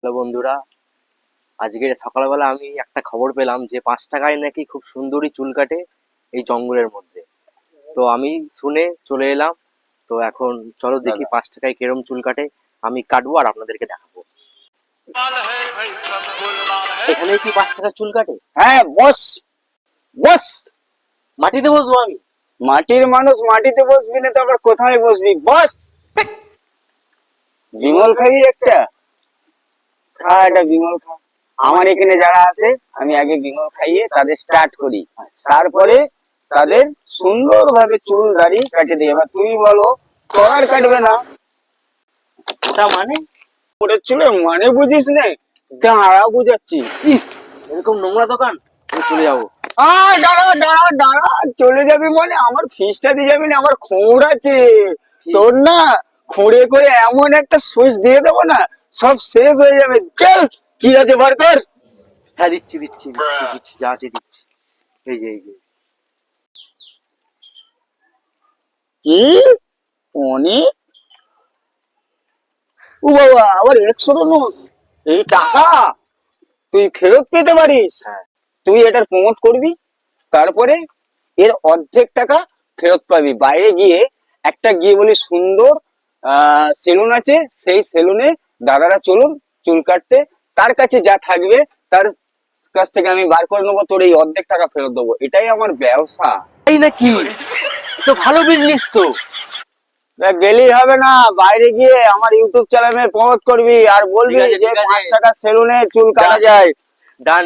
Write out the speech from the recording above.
Hello বন্ধুরা, আজকে সকালবেলা আমি একটা খবর পেলাম যে 5 টাকায় নাকি খুব সুন্দরী চুল কাটে এই জঙ্গলের মধ্যে। তো আমি শুনে চলে এলাম। তো এখন চলো দেখি 5 টাকায় কিরম চুল কাটে, আমি কাটবো আর আপনাদেরকে দেখাবো। এখানে কি 5 টাকার চুল কাটে? হ্যাঁ বস, বস। মাটিতে বসবো আমি? মাটির মানুষ মাটিতে বসবি না তো আবার কোথায় বসবি? বস। বিমল খাবি একটা? খা একটা বিমল খা। আমার এখানে যারা আছে আমি আগে বিমল খাইয়ে তাদের স্টার্ট করি, তারপরে তাদের সুন্দরভাবে চুল দাড়ি কাটে দিই। এবার তুই বলো, তোর আর কাটবে না? ওটা মানে? ওটা চুলের মানে বুঝিস না? দাঁড়া বুঝাচ্ছি। ইস, এরকম নোংরা দোকান, আমি চলে যাবো। দাঁড়া দাঁড়া দাঁড়া, চলে যাবি মানে আমার ফিসটা দিয়ে যাবি না? আমার খোঁড় আছে তোর না, খুঁড়ে করে এমন একটা সুইচ দিয়ে দেবো না, সব শেষ হয়ে যাবে। চল, কি আছে বার কর। হ্যাঁ দিচ্ছি দিচ্ছি দিচ্ছি দিচ্ছি, যা আছে দিচ্ছি। এই যে এই যে কি অনেক? ও বাবা, আবার 100 নোট! এই টাকা তুই ফেরত পেতে পারিস। হ্যাঁ, তুই এটার প্রমোট করবি, তারপরে এর অর্ধেক টাকা ফেরত পাবি। বাইরে গিয়ে একটা গিয়ে বলি সুন্দর সেলুন আছে, সেই সেলুনে দাদারা চলুন চুল কাটতে, তার কাছে যা থাকবে তার কাছ থেকে আমি বার করে নেবো, তোর এই অর্ধেক টাকা ফেরত দেবো। এটাই আমার ব্যবসা। এই নাকি? তো ভালো বিজনেস তো। গেলেই হবে না, বাইরে গিয়ে আমার ইউটিউব চ্যানেলে প্রমোট করবি আর বলবি ঠিক আছে, যে ঠিক আছে। 5 টাকা সেলুনে চুল কাটা যায়। ডান।